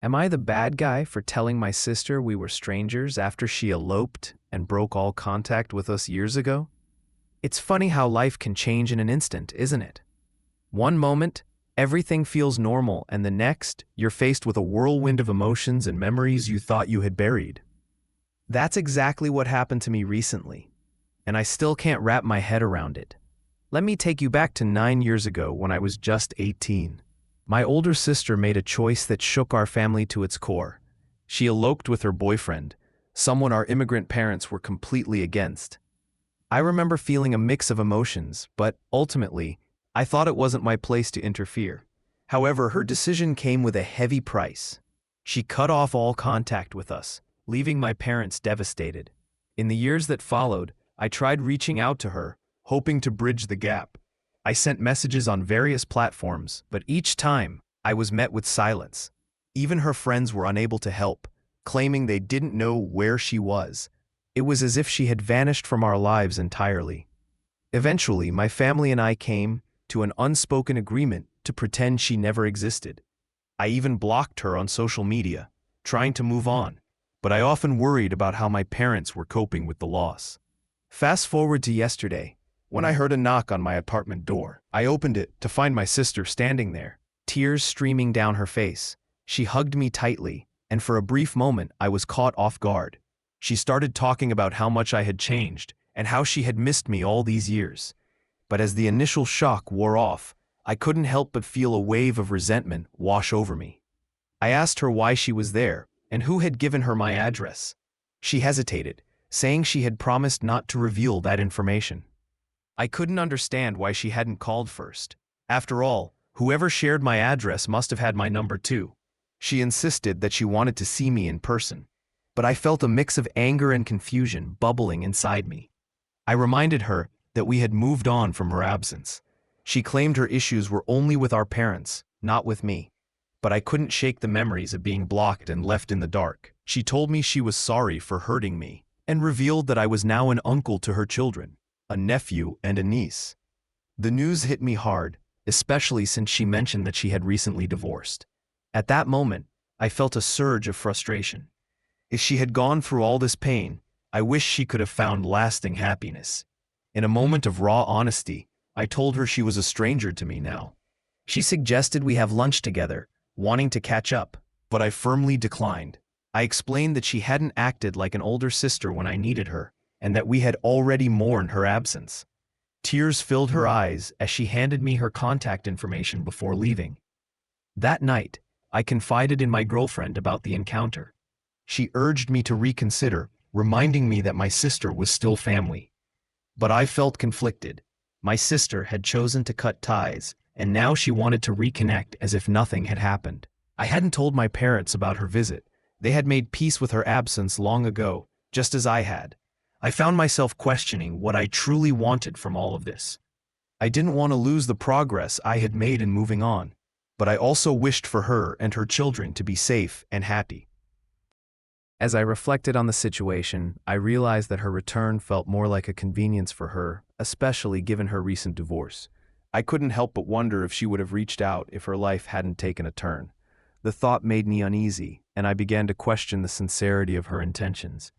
Am I the bad guy for telling my sister we were strangers after she eloped and broke all contact with us years ago? It's funny how life can change in an instant, isn't it? One moment, everything feels normal, and the next, you're faced with a whirlwind of emotions and memories you thought you had buried. That's exactly what happened to me recently, and I still can't wrap my head around it. Let me take you back to 9 years ago when I was just 18. My older sister made a choice that shook our family to its core. She eloped with her boyfriend, someone our immigrant parents were completely against. I remember feeling a mix of emotions, but ultimately, I thought it wasn't my place to interfere. However, her decision came with a heavy price. She cut off all contact with us, leaving my parents devastated. In the years that followed, I tried reaching out to her, hoping to bridge the gap. I sent messages on various platforms, but each time, I was met with silence. Even her friends were unable to help, claiming they didn't know where she was. It was as if she had vanished from our lives entirely. Eventually, my family and I came to an unspoken agreement to pretend she never existed. I even blocked her on social media, trying to move on, but I often worried about how my parents were coping with the loss. Fast forward to yesterday, when I heard a knock on my apartment door. I opened it to find my sister standing there, tears streaming down her face. She hugged me tightly, and for a brief moment I was caught off guard. She started talking about how much I had changed and how she had missed me all these years. But as the initial shock wore off, I couldn't help but feel a wave of resentment wash over me. I asked her why she was there and who had given her my address. She hesitated, saying she had promised not to reveal that information. I couldn't understand why she hadn't called first. After all, whoever shared my address must have had my number too. She insisted that she wanted to see me in person, but I felt a mix of anger and confusion bubbling inside me. I reminded her that we had moved on from her absence. She claimed her issues were only with our parents, not with me. But I couldn't shake the memories of being blocked and left in the dark. She told me she was sorry for hurting me, and revealed that I was now an uncle to her children, a nephew and a niece. The news hit me hard, especially since she mentioned that she had recently divorced. At that moment, I felt a surge of frustration. If she had gone through all this pain, I wish she could have found lasting happiness. In a moment of raw honesty, I told her she was a stranger to me now. She suggested we have lunch together, wanting to catch up, but I firmly declined. I explained that she hadn't acted like an older sister when I needed her, and that we had already mourned her absence. Tears filled her eyes as she handed me her contact information before leaving. That night, I confided in my girlfriend about the encounter. She urged me to reconsider, reminding me that my sister was still family. But I felt conflicted. My sister had chosen to cut ties, and now she wanted to reconnect as if nothing had happened. I hadn't told my parents about her visit. They had made peace with her absence long ago, just as I had. I found myself questioning what I truly wanted from all of this. I didn't want to lose the progress I had made in moving on, but I also wished for her and her children to be safe and happy. As I reflected on the situation, I realized that her return felt more like a convenience for her, especially given her recent divorce. I couldn't help but wonder if she would have reached out if her life hadn't taken a turn. The thought made me uneasy, and I began to question the sincerity of her intentions.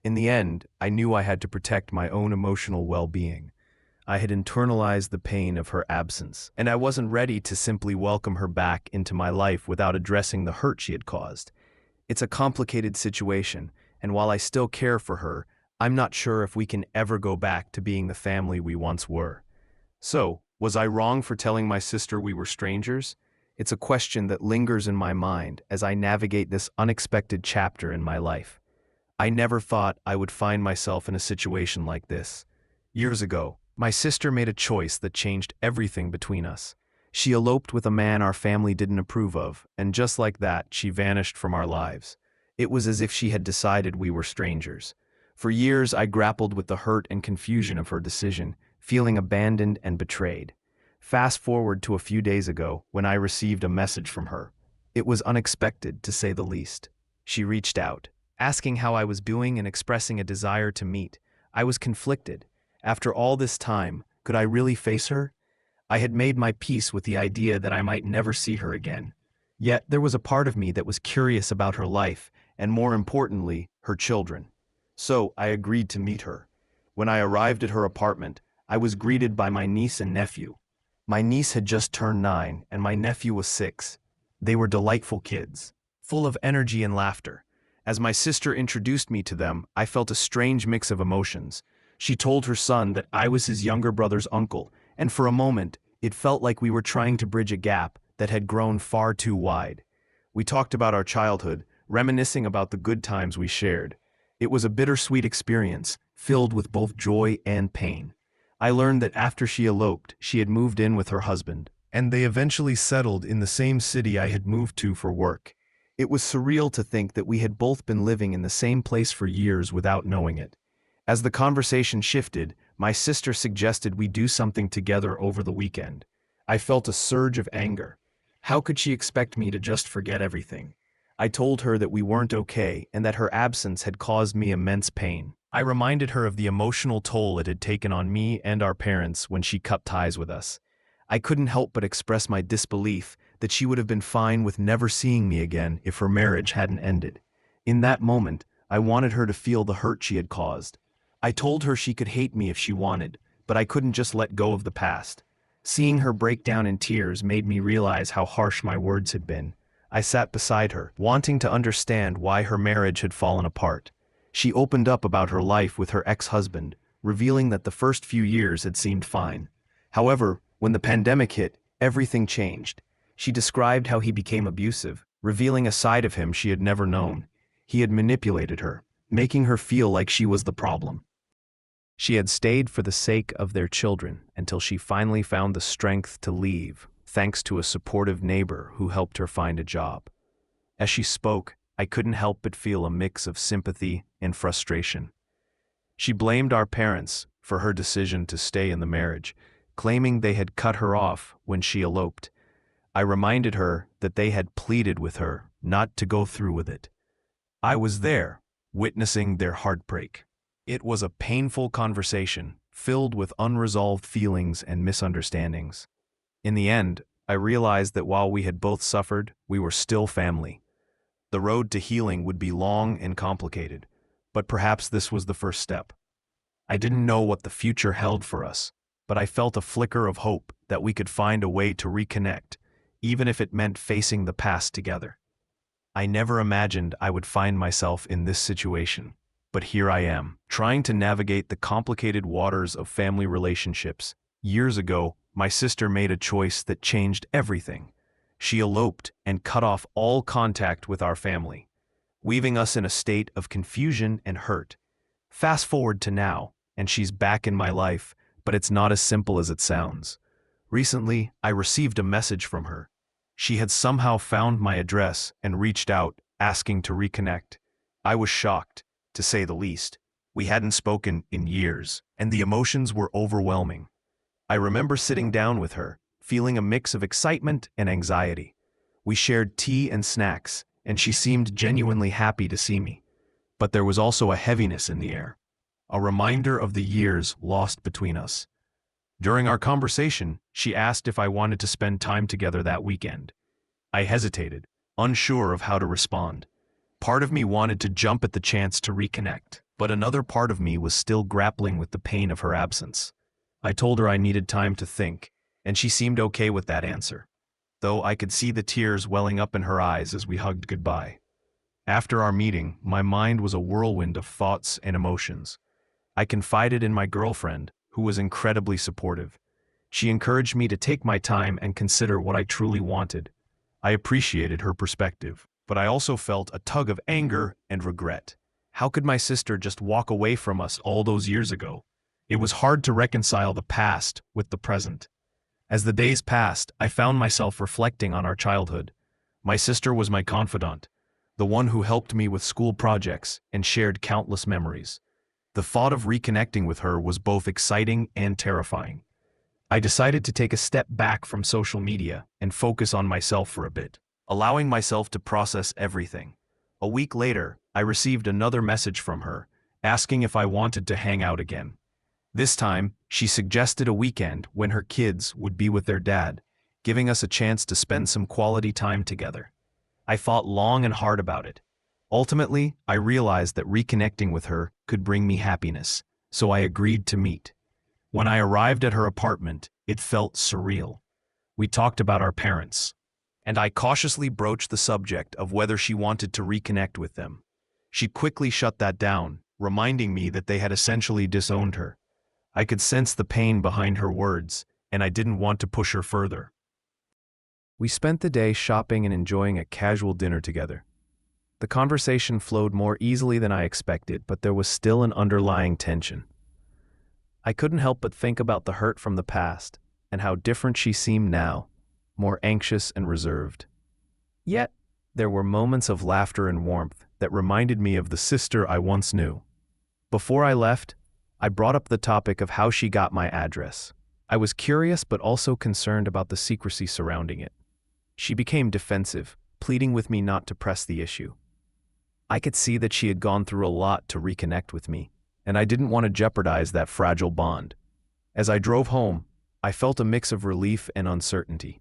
In the end, I knew I had to protect my own emotional well-being. I had internalized the pain of her absence, and I wasn't ready to simply welcome her back into my life without addressing the hurt she had caused. It's a complicated situation, and while I still care for her, I'm not sure if we can ever go back to being the family we once were. So, was I wrong for telling my sister we were strangers? It's a question that lingers in my mind as I navigate this unexpected chapter in my life. I never thought I would find myself in a situation like this. Years ago, my sister made a choice that changed everything between us. She eloped with a man our family didn't approve of, and just like that, she vanished from our lives. It was as if she had decided we were strangers. For years, I grappled with the hurt and confusion of her decision, feeling abandoned and betrayed. Fast forward to a few days ago, when I received a message from her. It was unexpected, to say the least. She reached out, asking how I was doing and expressing a desire to meet. I was conflicted. After all this time, could I really face her? I had made my peace with the idea that I might never see her again. Yet there was a part of me that was curious about her life, and more importantly, her children. So I agreed to meet her. When I arrived at her apartment, I was greeted by my niece and nephew. My niece had just turned 9, and my nephew was 6. They were delightful kids, full of energy and laughter. As my sister introduced me to them, I felt a strange mix of emotions. She told her son that I was his younger brother's uncle, and for a moment, it felt like we were trying to bridge a gap that had grown far too wide. We talked about our childhood, reminiscing about the good times we shared. It was a bittersweet experience, filled with both joy and pain. I learned that after she eloped, she had moved in with her husband, and they eventually settled in the same city I had moved to for work. It was surreal to think that we had both been living in the same place for years without knowing it. As the conversation shifted, my sister suggested we do something together over the weekend. I felt a surge of anger. How could she expect me to just forget everything? I told her that we weren't okay and that her absence had caused me immense pain. I reminded her of the emotional toll it had taken on me and our parents when she cut ties with us. I couldn't help but express my disbelief that she would have been fine with never seeing me again if her marriage hadn't ended. In that moment, I wanted her to feel the hurt she had caused. I told her she could hate me if she wanted, but I couldn't just let go of the past. Seeing her break down in tears made me realize how harsh my words had been. I sat beside her, wanting to understand why her marriage had fallen apart. She opened up about her life with her ex-husband, revealing that the first few years had seemed fine. However, when the pandemic hit, everything changed. She described how he became abusive, revealing a side of him she had never known. He had manipulated her, making her feel like she was the problem. She had stayed for the sake of their children until she finally found the strength to leave, thanks to a supportive neighbor who helped her find a job. As she spoke, I couldn't help but feel a mix of sympathy and frustration. She blamed our parents for her decision to stay in the marriage, claiming they had cut her off when she eloped. I reminded her that they had pleaded with her not to go through with it. I was there, witnessing their heartbreak. It was a painful conversation, filled with unresolved feelings and misunderstandings. In the end, I realized that while we had both suffered, we were still family. The road to healing would be long and complicated, but perhaps this was the first step. I didn't know what the future held for us, but I felt a flicker of hope that we could find a way to reconnect, even if it meant facing the past together. I never imagined I would find myself in this situation, but here I am, trying to navigate the complicated waters of family relationships. Years ago, my sister made a choice that changed everything. She eloped and cut off all contact with our family, leaving us in a state of confusion and hurt. Fast forward to now, and she's back in my life, but it's not as simple as it sounds. Recently, I received a message from her. She had somehow found my address and reached out, asking to reconnect. I was shocked, to say the least. We hadn't spoken in years, and the emotions were overwhelming. I remember sitting down with her, feeling a mix of excitement and anxiety. We shared tea and snacks, and she seemed genuinely happy to see me. But there was also a heaviness in the air, a reminder of the years lost between us. During our conversation, she asked if I wanted to spend time together that weekend. I hesitated, unsure of how to respond. Part of me wanted to jump at the chance to reconnect, but another part of me was still grappling with the pain of her absence. I told her I needed time to think, and she seemed okay with that answer, though I could see the tears welling up in her eyes as we hugged goodbye. After our meeting, my mind was a whirlwind of thoughts and emotions. I confided in my girlfriend, who was incredibly supportive. She encouraged me to take my time and consider what I truly wanted. I appreciated her perspective, but I also felt a tug of anger and regret. How could my sister just walk away from us all those years ago? It was hard to reconcile the past with the present. As the days passed, I found myself reflecting on our childhood. My sister was my confidant, the one who helped me with school projects and shared countless memories. The thought of reconnecting with her was both exciting and terrifying. I decided to take a step back from social media and focus on myself for a bit, allowing myself to process everything. A week later, I received another message from her, asking if I wanted to hang out again. This time, she suggested a weekend when her kids would be with their dad, giving us a chance to spend some quality time together. I thought long and hard about it. Ultimately, I realized that reconnecting with her could bring me happiness, so I agreed to meet. When I arrived at her apartment, it felt surreal. We talked about our parents, and I cautiously broached the subject of whether she wanted to reconnect with them. She quickly shut that down, reminding me that they had essentially disowned her. I could sense the pain behind her words, and I didn't want to push her further. We spent the day shopping and enjoying a casual dinner together. The conversation flowed more easily than I expected, but there was still an underlying tension. I couldn't help but think about the hurt from the past and how different she seemed now, more anxious and reserved. Yet, there were moments of laughter and warmth that reminded me of the sister I once knew. Before I left, I brought up the topic of how she got my address. I was curious but also concerned about the secrecy surrounding it. She became defensive, pleading with me not to press the issue. I could see that she had gone through a lot to reconnect with me, and I didn't want to jeopardize that fragile bond. As I drove home, I felt a mix of relief and uncertainty.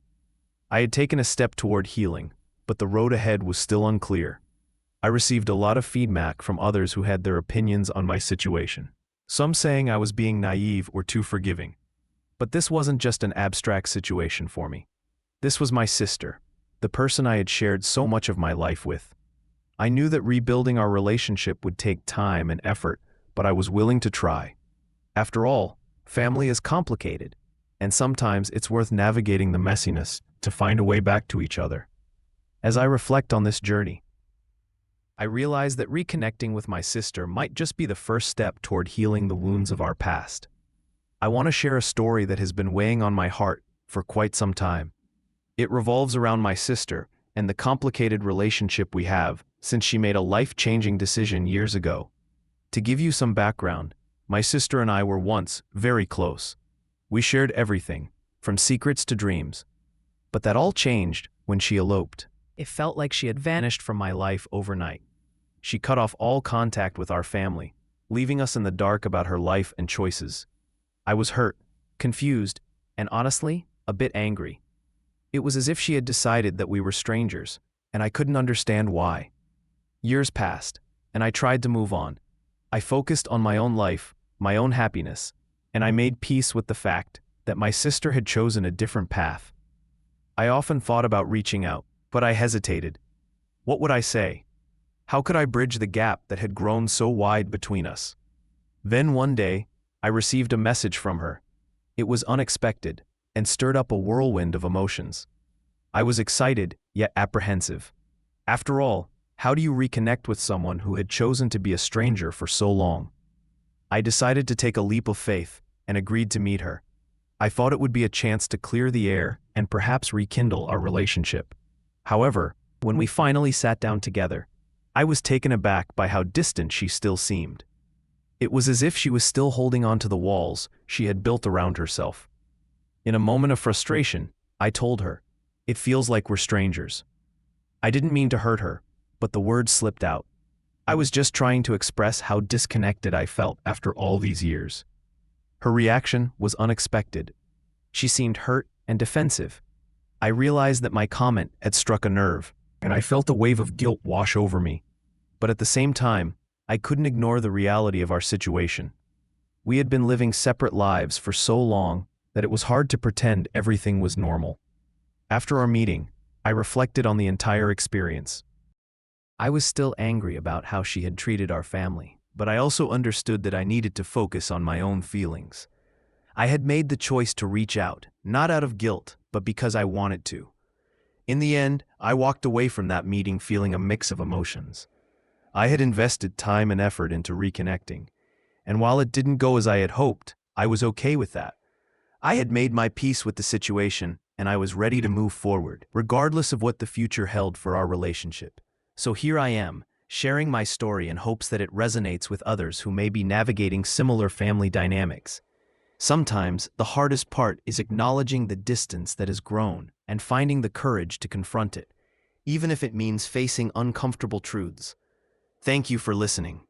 I had taken a step toward healing, but the road ahead was still unclear. I received a lot of feedback from others who had their opinions on my situation, some saying I was being naive or too forgiving. But this wasn't just an abstract situation for me. This was my sister, the person I had shared so much of my life with. I knew that rebuilding our relationship would take time and effort, but I was willing to try. After all, family is complicated, and sometimes it's worth navigating the messiness to find a way back to each other. As I reflect on this journey, I realize that reconnecting with my sister might just be the first step toward healing the wounds of our past. I want to share a story that has been weighing on my heart for quite some time. It revolves around my sister and the complicated relationship we have since she made a life-changing decision years ago. To give you some background, my sister and I were once very close. We shared everything, from secrets to dreams. But that all changed when she eloped. It felt like she had vanished from my life overnight. She cut off all contact with our family, leaving us in the dark about her life and choices. I was hurt, confused, and honestly, a bit angry. It was as if she had decided that we were strangers, and I couldn't understand why. Years passed, and I tried to move on. I focused on my own life, my own happiness, and I made peace with the fact that my sister had chosen a different path. I often thought about reaching out, but I hesitated. What would I say? How could I bridge the gap that had grown so wide between us? Then one day, I received a message from her. It was unexpected and stirred up a whirlwind of emotions. I was excited, yet apprehensive. After all, how do you reconnect with someone who had chosen to be a stranger for so long? I decided to take a leap of faith and agreed to meet her. I thought it would be a chance to clear the air and perhaps rekindle our relationship. However, when we finally sat down together, I was taken aback by how distant she still seemed. It was as if she was still holding on to the walls she had built around herself. In a moment of frustration, I told her, "It feels like we're strangers." I didn't mean to hurt her, but the words slipped out. I was just trying to express how disconnected I felt after all these years. Her reaction was unexpected. She seemed hurt and defensive. I realized that my comment had struck a nerve, and I felt a wave of guilt wash over me. But at the same time, I couldn't ignore the reality of our situation. We had been living separate lives for so long that it was hard to pretend everything was normal. After our meeting, I reflected on the entire experience. I was still angry about how she had treated our family, but I also understood that I needed to focus on my own feelings. I had made the choice to reach out, not out of guilt, but because I wanted to. In the end, I walked away from that meeting feeling a mix of emotions. I had invested time and effort into reconnecting, and while it didn't go as I had hoped, I was okay with that. I had made my peace with the situation, and I was ready to move forward, regardless of what the future held for our relationship. So here I am, sharing my story in hopes that it resonates with others who may be navigating similar family dynamics. Sometimes, the hardest part is acknowledging the distance that has grown and finding the courage to confront it, even if it means facing uncomfortable truths. Thank you for listening.